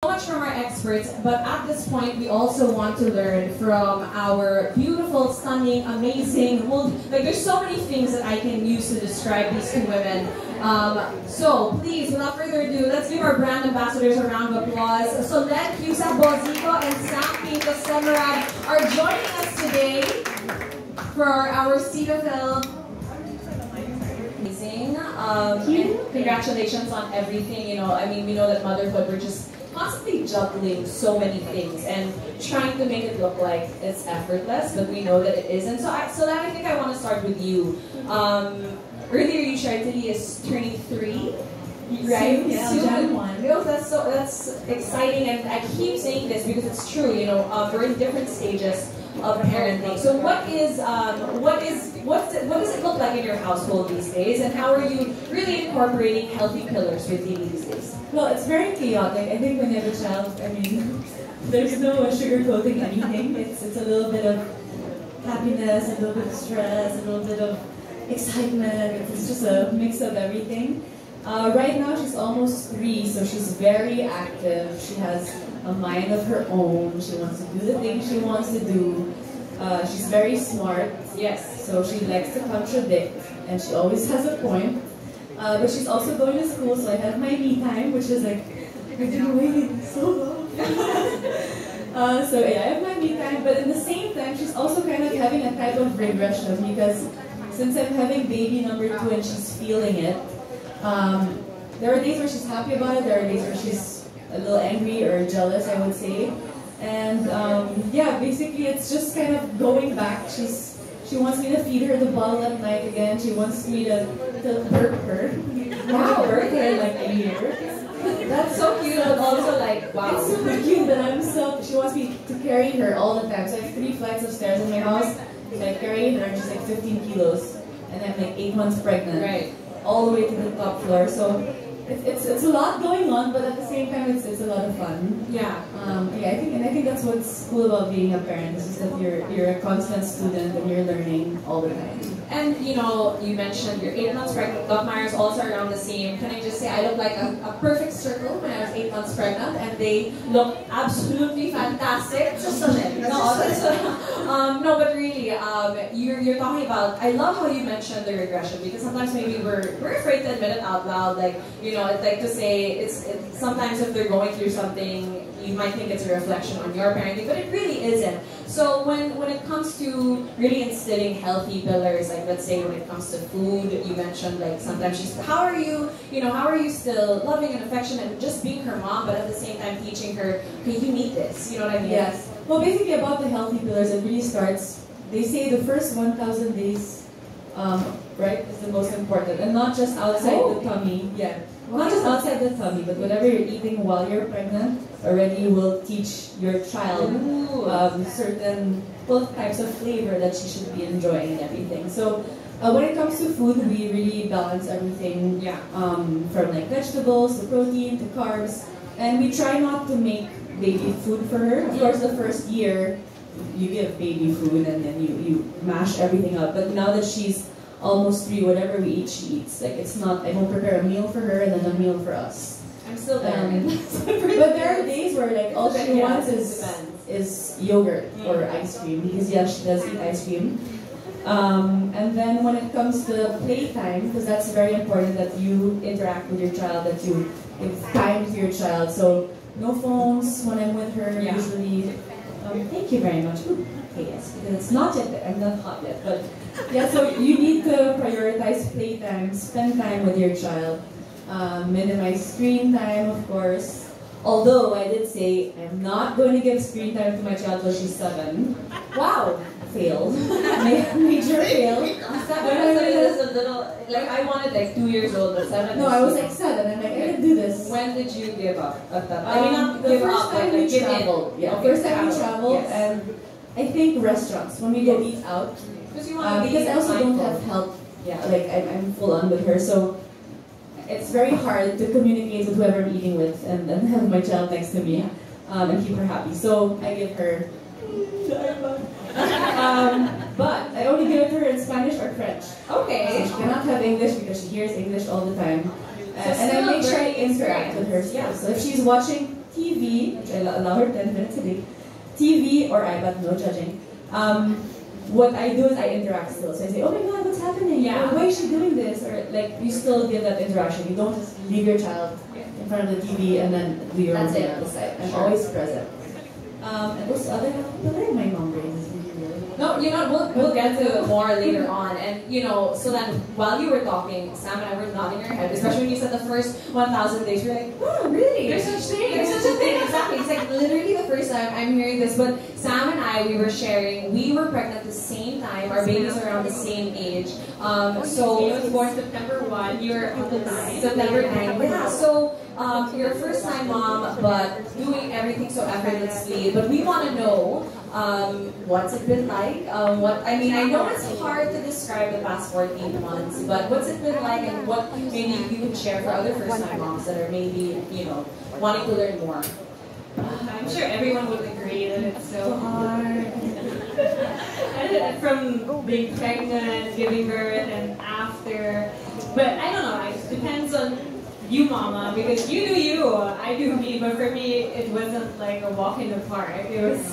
Much from our experts, but at this point we also want to learn from our beautiful, stunning, amazing, like there's so many things that I can use to describe these two women. So please, without further ado, let's give our brand ambassadors a round of applause. Solenn, heusaff, and Sam Pinto Semerad are joining us today for our Cetaphil. Amazing. Congratulations on everything. You know, I mean, we know that motherhood, we're just constantly juggling so many things and trying to make it look like it's effortless, but we know that it isn't. So I think I want to start with you. Earlier you shared Tilly is turning 3, right? Yeah, Soon. You know, that's exciting, and I keep saying this because it's true. You know, we're in different stages of parenting. So what does it look like in your household these days, and how are you really incorporating healthy pillars with you these days? Well, it's very chaotic. I think when you have a child, I mean, there's no sugarcoating anything. It's a little bit of happiness, a little bit of stress, a little bit of excitement. It's just a mix of everything. Right now, she's almost 3, so she's very active. She has a mind of her own. She wants to do the things she wants to do. She's very smart. Yes. So she likes to contradict, and she always has a point. But she's also going to school, so I have my me time, which is like, I've been waiting so long. So yeah, I have my me time, but at the same time, she's also kind of having a type of regression because since I'm having baby number 2 and she's feeling it, there are days where she's happy about it, there are days where she's a little angry or jealous, I would say. And yeah, basically it's just kind of going back. She wants me to feed her the bottle at night again. She wants me to burp her. Wow, burp her like a year. That's so cute, but also like, wow. It's super cute, but she wants me to carry her all the time. So I have 3 flights of stairs in my house. So I carry her, and she's like 15 kilos. And I'm like 8 months pregnant. Right. All the way to the top floor. So it's a lot going on, but at the same time it's a lot of fun. Yeah. Yeah, I think that's what's cool about being a parent. Is just that you're a constant student and you're learning all the time. And you know, you mentioned you're 8 months pregnant. Doc Myers also around the same. Can I just say I look like a perfect circle when I was 8 months pregnant, and they look absolutely fantastic. Just a little. No, but really, you're talking about. I love how you mentioned the regression, because sometimes maybe we're afraid to admit it out loud. Like, you know, I'd like to say it's sometimes if they're going through something, you might think it's a reflection on your parenting, but it really isn't. So when it comes to really instilling healthy pillars, like let's say when it comes to food, you mentioned like sometimes how are you still loving and affectionate and just being her mom, but at the same time teaching her, okay, you need this, you know what I mean? Yes. Well, basically about the healthy pillars, it really starts, they say the first 1,000 days, right, is the most important, and not just outside the tummy. Yeah. Not just outside the tummy, but whatever you're eating while you're pregnant already will teach your child certain types of flavor that she should be enjoying and everything. So when it comes to food, we really balance everything, from like vegetables to protein to carbs, and we try not to make baby food for her. Of course, the first year you give baby food and then you mash everything up. But now that she's almost 3, whatever we eat, she eats. Like it's not, I don't prepare a meal for her and then a meal for us. I'm still there. But there are days where like all she wants is yogurt or ice cream, because yes, she does eat ice cream. And then when it comes to playtime, because that's very important that you interact with your child, that you give time to your child. So no phones when I'm with her usually. Thank you very much. Ooh, okay, yes, because it's not yet there. I'm not hot yet, but yeah. So you need to prioritize playtime, spend time with your child, minimize screen time, of course. Although I did say I'm not going to give screen time to my child till she's 7. Wow, failed. Major fail. 7 is a little, like I wanted like 2 years old, but 7. No, I was like 7. I'm like, I can do this. When did you give up at that? I mean, not the first time we traveled. Yeah, first time we traveled, yes. And I think restaurants when we go eat out. Because I also don't have help. Yeah, like I'm full on with her, so it's very hard to communicate with whoever I'm eating with and then have my child next to me and keep her happy. So I give her. But I only give it to her in Spanish or French. Okay. So she cannot have English because she hears English all the time. And I make sure I interact with her. Yeah. So if she's watching TV, which I allow her 10 minutes a day, TV or iPad, no judging. What I do is I interact still. So I say, oh my god, what's happening? Yeah. Or, why is she doing this? Or like, you still give that interaction. You don't just leave your child in front of the TV and then do your own thing on the side. I'm always present. And those other, my mom brain is really. No, we'll get to more later on. And, so then while you were talking, Sam and I were nodding our head, especially when you said the first 1,000 days, we're like, oh, really? There's such thing. There's such a thing, exactly. It's like literally the first time I'm hearing this. But Sam and I, we were sharing, we were pregnant at the same time. Our babies are around the same age. So he was born September 1, you were on the 9th. September 9th. Yeah, so you're a first-time mom, but doing everything so effortlessly. But we want to know, what's it been like? I know it's hard to describe the past 14 months, but what's it been like, and what maybe you can share for other first-time moms that are maybe, wanting to learn more? I'm sure everyone would agree that it's so hard. From being pregnant, giving birth, and after. But I don't know, it depends on you, mama, because you do you, I do me. But for me, it wasn't like a walk in the park. It was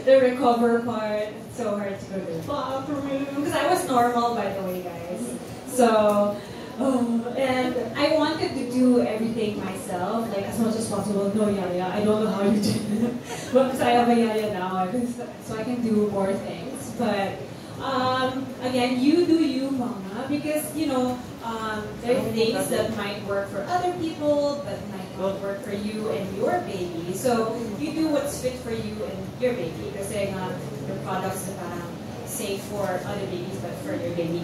the recover part. It's so hard to go to the bathroom because I was normal, by the way, guys. So. And I wanted to do everything myself, like as much as possible. No, Yaya, I don't know how you do it, but because I have a Yaya now, so I can do more things. But again, you do you, mama, because there are things that might work for other people, but might not work for you and your baby. So you do what's fit for you and your baby. Because your products are safe for other babies, but for your baby,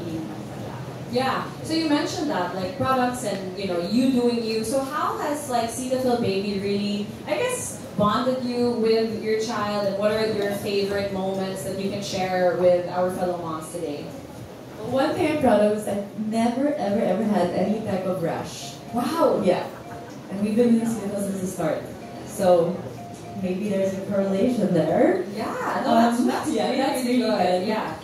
Yeah, so you mentioned that, like products and, you doing you. So how has Cetaphil Baby really, I guess, bonded you with your child, and what are your favorite moments that you can share with our fellow moms today? One thing I'm proud of is I've never, ever, ever had any type of rash. Wow! Yeah. And we've been using Cetaphil since the start. So maybe there's a correlation there. Yeah, no, that's really good. Yeah.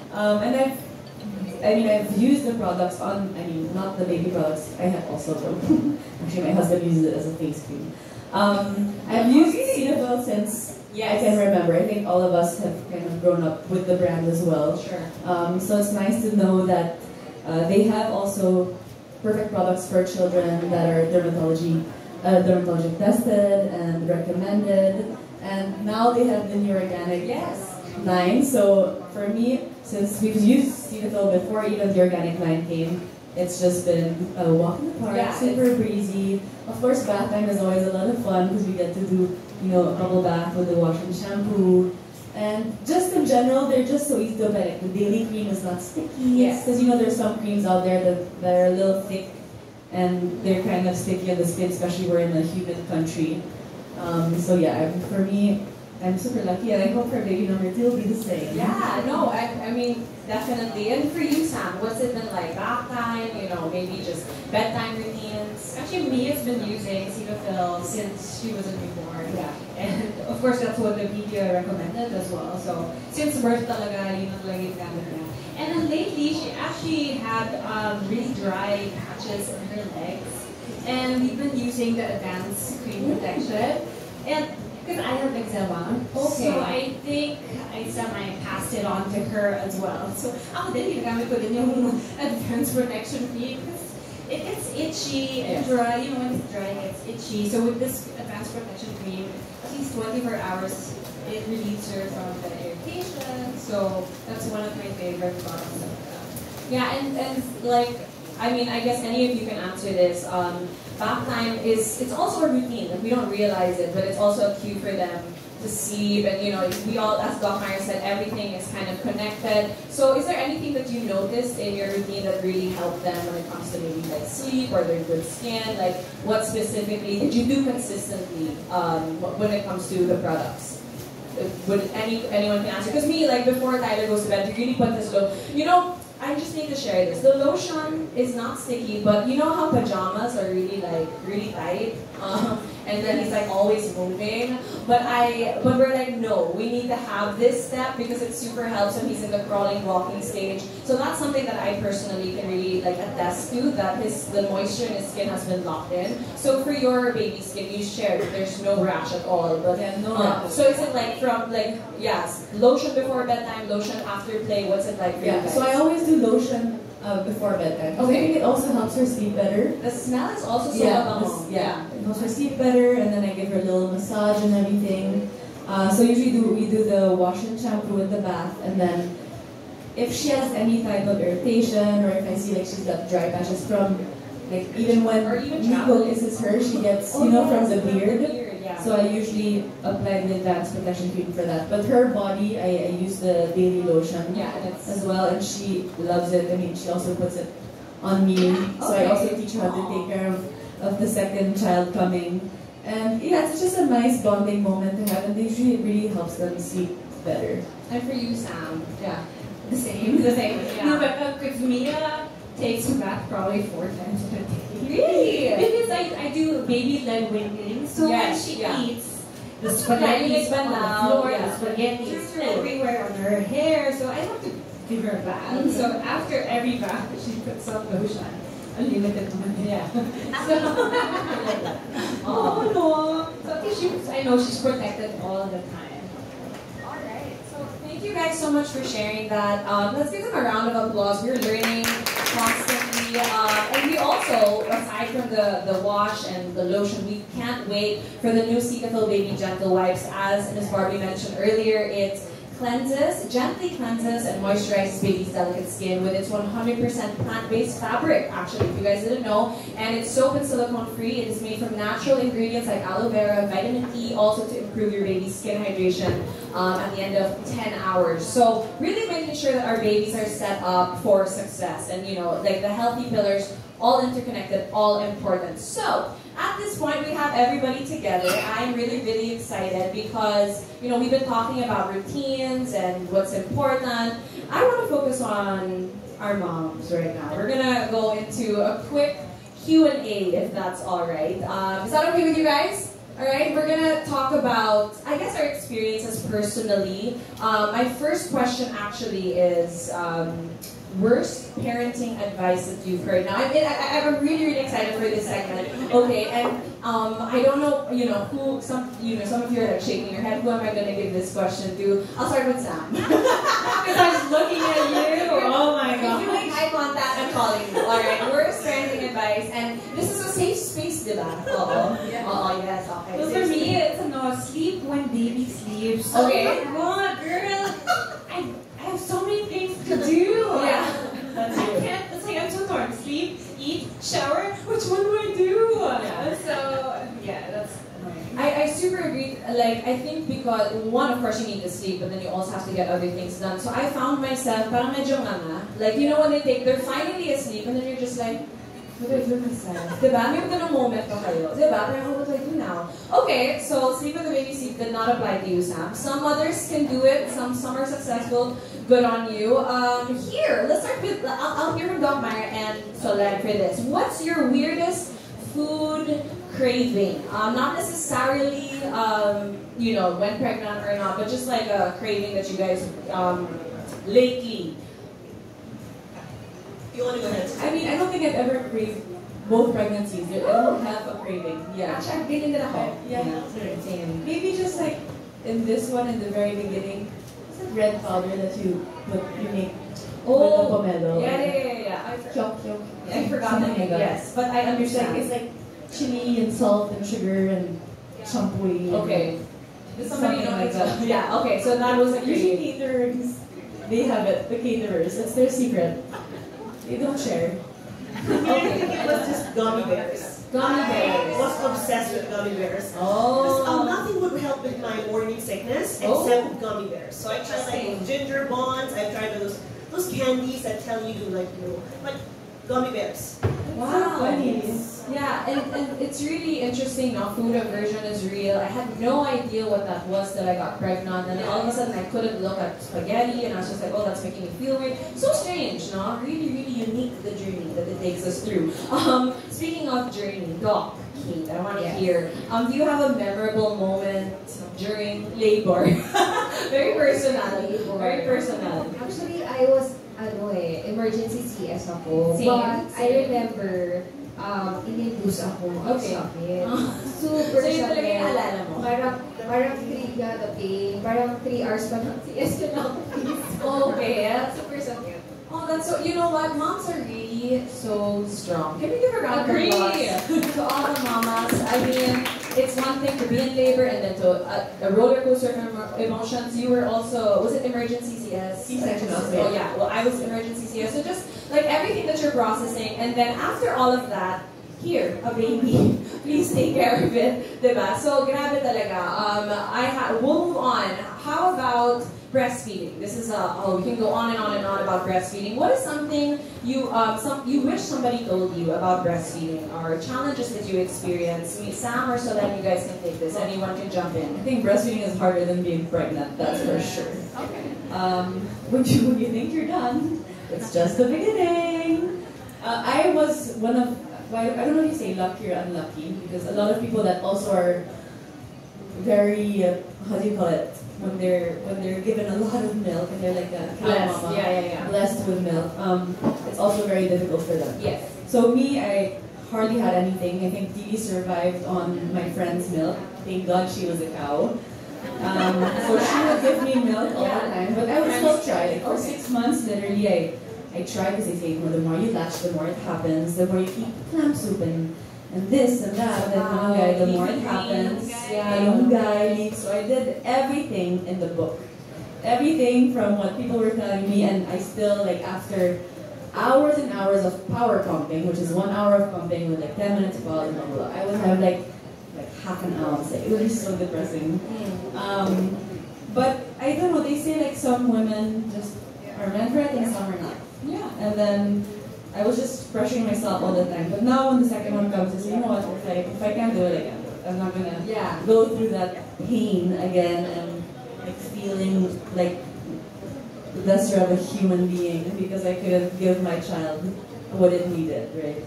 And I've used the products on, not the baby products, I have also them. Actually, my husband uses it as a face cream. I've used Cetaphil since I can remember. I think all of us have kind of grown up with the brand as well. Sure. So it's nice to know that they have also perfect products for children that are dermatology tested and recommended. And now they have the new organic line. So for me, since we've used Cetaphil before even the organic line came, it's just been a walk in the park, super breezy. Of course, bath time is always a lot of fun because we get to do, a bubble bath with the wash and shampoo. And just in general, they're just so easy to apply. Like the daily cream is not sticky. Because there's some creams out there that are a little thick and they're kind of sticky on the skin, especially we're in a humid country. For me, I'm super lucky, and I hope for baby number 2 will be the same. Yeah, no, I mean, definitely. And for you, Sam, what's it been like? Bath time, maybe just bedtime routines? Actually, Mia's been using Cetaphil since she was a newborn. Yeah. And of course, that's what the video recommended as well. So, since birth talaga, yun ang lagi gamit niya. And then lately, she actually had really dry patches on her legs. And we've been using the advanced cream protection. And because I have eczema, so I think I passed it on to her as well. So ako din, ginagamit ko din yung advanced protection cream because it gets itchy and dry. When it's dry, it gets itchy. So with this advanced protection cream, at least 24 hours, it relieves her from the irritation. So that's one of my favorite products. Yeah, and I guess any of you can answer this. Bath time it's also a routine. We don't realize it, but it's also a cue for them to sleep. And we all, as Doc Meyer said, everything is kind of connected. So is there anything that you noticed in your routine that really helped them when it comes to maybe sleep or their good skin? Like what specifically did you do consistently when it comes to the products? Would anyone can answer? Because me, before Tyler goes to bed, we really put this low. I just need to share this. The lotion is not sticky, but you know how pajamas are really really tight? and then he's like always moving. But we're like, no, we need to have this step because it super helps when he's in the crawling, walking stage. So that's something that I personally can really like attest to, that the moisture in his skin has been locked in. So for your baby skin, you shared there's no rash at all. But yeah, no rash. so is it like from like lotion before bedtime, lotion after play? What's it like for you guys? So I always do lotion before bedtime. Okay. I think it also helps her sleep better. The smell is also so it helps her sleep better, and then I give her a little massage and everything. So usually we do the wash and shampoo in the bath, and then if she has any type of irritation, or if I see like she's got dry patches from like even when Nico kisses her, she gets from the beard. So I usually apply the advanced protection cream for that. But her body, I use the daily lotion as well, and she loves it. I mean, she also puts it on me. So I also teach her how to take care of the second child coming. And yeah, it's just a nice bonding moment to have, and it really helps them sleep better. And for you, Sam? Yeah, the same. Yeah. No, but with Mia, takes her bath probably 4 times a day. Really? Because I do baby-led weaning, so when she eats, the spaghetti is on the floor, the spaghetti is everywhere on her hair, so I have to give her a bath. So after every bath, she puts on lotion. Unlimited money. Yeah. Oh no! So I know she's protected all the time. Alright, so thank you guys so much for sharing that. Let's give them a round of applause. We're learning constantly. And we also, aside from the wash and the lotion, we can't wait for the new Cetaphil Baby Gentle Wipes. As Ms. Barbie mentioned earlier, it gently cleanses and moisturizes baby's delicate skin with its 100% plant-based fabric, actually, if you guys didn't know. And it's soap and silicone free. It is made from natural ingredients like aloe vera, vitamin E, also to improve your baby's skin hydration at the end of 10 hours. So really making sure that our babies are set up for success. And like the healthy pillars, all interconnected, all important. So at this point, we have everybody together. I'm really, really excited because, we've been talking about routines and what's important. I want to focus on our moms right now. We're going to go into a quick Q&A, if that's all right. Is that okay with you guys? All right, we're going to talk about, I guess, our experiences personally. My first question actually is, worst parenting advice that you've heard. Now, I'm really, really excited for this segment. Okay, and I don't know, who some of you are like shaking your head. Who am I going to give this question to? I'll start with Sam. Because I was looking at you. Oh my god. If you make eye contact, I'm calling you. All right, worst parenting advice, and this is a safe space, diba? Yes. Okay. Well, for me, it's sleep when baby sleeps. Okay. Oh my god, girl. I have so many things to do. Yeah. I can't. It's like I'm so torn. Sleep, eat, shower. Which one do I do? Yeah. So yeah, that's annoying. I super agree. Like, I think because one, of course, you need to sleep, but then you also have to get other things done. So I found myself parang medyo like, when they're finally asleep, and then you're just like, what do I do with myself? Diba? May mga moment pa kayo. Diba? Pero what do I do now? Okay, so sleep with the baby seat did not apply to you, Sam. Some mothers can do it. Some are successful. Good on you. Here, let's start with, I'll hear from Doc Meyer and Solenn for this. What's your weirdest food craving? Not necessarily, when pregnant or not, but just like a craving that you guys, lately. You want to go ahead? I mean, I don't think I've ever craved both pregnancies. I don't have a craving. Yeah. Actually, I've been in that home. Yeah. Same. Maybe just like in this one in the very beginning, it's a red powder that you make with the pomelo. Yeah. I forgot that. Yes, but I understand. It's like chili and salt and sugar and shampoo. Okay. Does somebody know like that? Yeah. Okay. So that was usually caterers. They have it. The caterers. It's their secret. They don't share. Okay, it was just gummy bears. Gummy bears. I was obsessed with gummy bears. Oh. Nothing would help with my morning sickness except gummy bears. So I tried like ginger bonds. I tried those candies that tell you to but gummy bears. Wow. Yeah, and it's really interesting now. Food aversion is real. I had no idea what that was till I got pregnant, and then all of a sudden I couldn't look at spaghetti, and I was just like, oh, that's making me feel weird. So strange, no? Really, really unique, the journey that it takes us through. Speaking of journey, Doc, Kate, I want to hear. Do you have a memorable moment during labor? Very personal. Very personal. Actually, I was emergency CS ako. But I remember in-induce ako sakit. Super so, yun talaga yung sakit. alala mo? Parang trigger the pain. Parang 3 hours pa ng CS ko na ako. Okay. Super sakit. Oh, that's so, you know what? Moms are really so strong. Can we give a round of Agree. applause to all the mamas? I mean, it's one thing to be in labor and then to a roller coaster of emotions. You were also, was it emergency CS? C-section also. Oh yeah, well I was emergency CS. So just like everything that you're processing, and then after all of that, here, a baby. Please take care of it, diba? So, grabe talaga. We'll move on. How about breastfeeding? This is we can go on and on and on about breastfeeding. What is something you wish somebody told you about breastfeeding, or challenges that you experience? Sam or Solenn, you guys can take this. Anyone can jump in. I think breastfeeding is harder than being pregnant, that's for sure. Okay. When you think you're done, it's just the beginning. I was one of, I don't know if you say lucky or unlucky, because a lot of people that also are very, how do you call it? When they're given a lot of milk and they're like a cow Blessed. mama, Yeah. blessed with milk, it's also very difficult for them. Yes. So me, I hardly had anything. I think Dee survived on my friend's milk. Thank God she was a cow. So she would give me milk all the time, but I would still try. Like for 6 months, literally, I tried, because they say, the more you latch, the more it happens. The more you eat clam soup and this and that, and the more it happens. Young guy leaks. So I did everything in the book. Everything from what people were telling me, and I still, like, after hours and hours of power pumping, which is 1 hour of pumping with like 10 minutes pause, blah, blah, blah, I would have like half an ounce. Like, it was just so depressing. But I don't know, they say like some women just are meant for it and some are not. Yeah. And then I was just pressuring myself all the time. But now when the second one comes, I say, you know what, if I can't do it, I can't do it. I'm not gonna go through that pain again and like feeling like lesser of a human being because I couldn't give my child what it needed, right?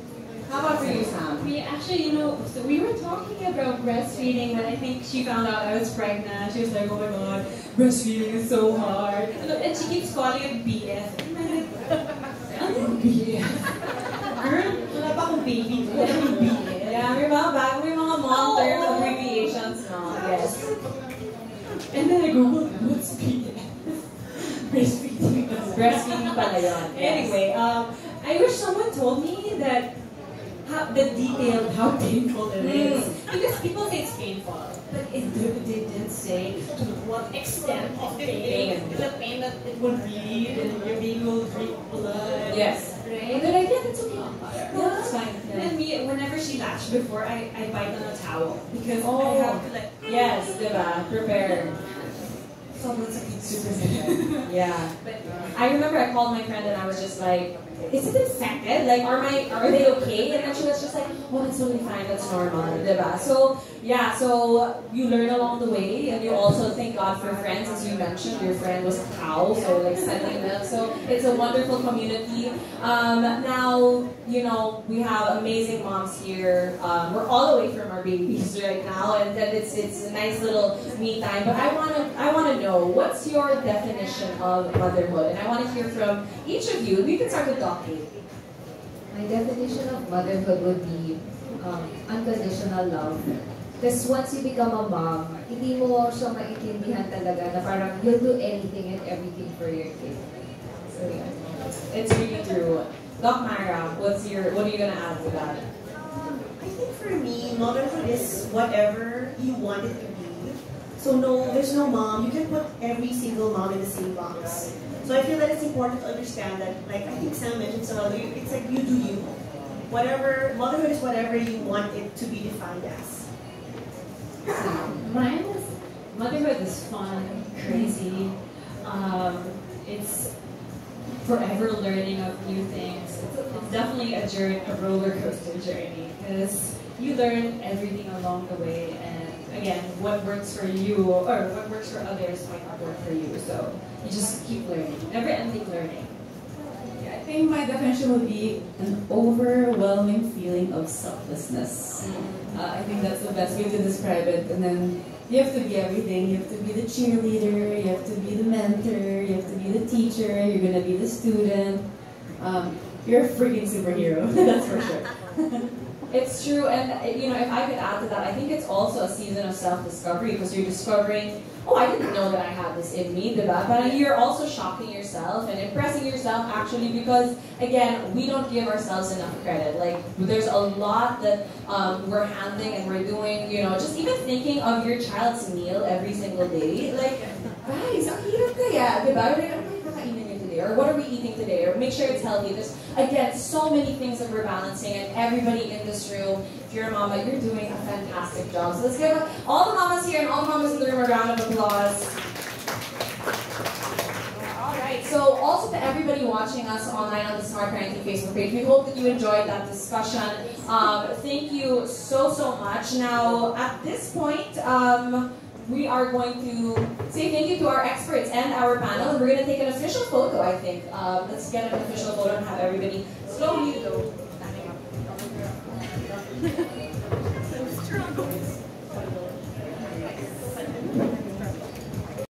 How about for you, Sam? We actually, so we were talking about breastfeeding when I think she found out I was pregnant. She was like, oh my god, breastfeeding is so hard. And she keeps calling it BF. Ano BF? Girl, wala pa akong baby. Yeah, may mga mom term abbreviations now. Yes. And then I googled, what's BF? Breastfeeding. Breastfeeding pala yun. Anyway, I wish someone told me that the detail of how painful it is. Because people say it's painful, but they didn't say to what extent of pain. The pain that it will bleed and your baby will drink blood. Yes. Right? But I get it's okay. Yeah, that's fine. And me, whenever she latched before, I bite on a towel because I have to like. Yes, diba? Prepare. Someone's like super sensitive. Yeah. But I remember I called my friend and I was just like, is it infected? Like, are they okay? And then she was just like, oh, that's totally fine, that's normal, diba? So, yeah, so you learn along the way, and you also thank God for friends, as you mentioned, your friend was a cow, so like sending milk, so it's a wonderful community. Now, we have amazing moms here. We're all away from our babies right now, and then it's a nice little me time, but I wanna know, what's your definition of motherhood? And I want to hear from each of you. We can start with Doc. My definition of motherhood would be unconditional love. Because once you become a mom, hindi mo siya maintindihan talaga na parang you'll do anything and everything for your kid. So yeah. It's really true. Doc Myra, what are you gonna add to that? I think for me, motherhood is whatever you want it to be. So there's no mom. You can put every single mom in the same box. So I feel that it's important to understand that, like I think Sam mentioned so earlier, it's like you do you. Motherhood is whatever you want it to be defined as. Mine is, motherhood is fun, crazy. It's forever learning of new things. It's definitely a journey, a roller coaster journey, because you learn everything along the way, and again, what works for you or what works for others might not work for you. So you just keep learning, never-ending learning. Yeah, I think my definition would be an overwhelming feeling of selflessness. I think that's the best way to describe it. And then you have to be everything. You have to be the cheerleader, you have to be the mentor, you have to be the teacher, you're going to be the student. You're a freaking superhero, that's for sure. It's true, and if I could add to that, I think it's also a season of self-discovery because you're discovering, oh, I didn't know that I had this in me, diba? But you're also shocking yourself and impressing yourself actually because, again, we don't give ourselves enough credit. Like, there's a lot that we're handling and we're doing, just even thinking of your child's meal every single day. Like, guys, ang hirap kaya, diba? Like, ano ba yung kakainin niyo today? Or what are we eating today? Or make sure it's healthy. There's, again, so many things that we're balancing, and everybody in this room, if you're a mama, you're doing a fantastic job. So let's give all the mamas here and all the mamas in the room a round of applause. All right, so also to everybody watching us online on the Smart Parenting Facebook page, we hope that you enjoyed that discussion. Thank you so, so much. Now, at this point, we are going to say thank you to our experts and our panel. And we're going to take an official photo, I think. Let's get an official photo and have everybody slowly go.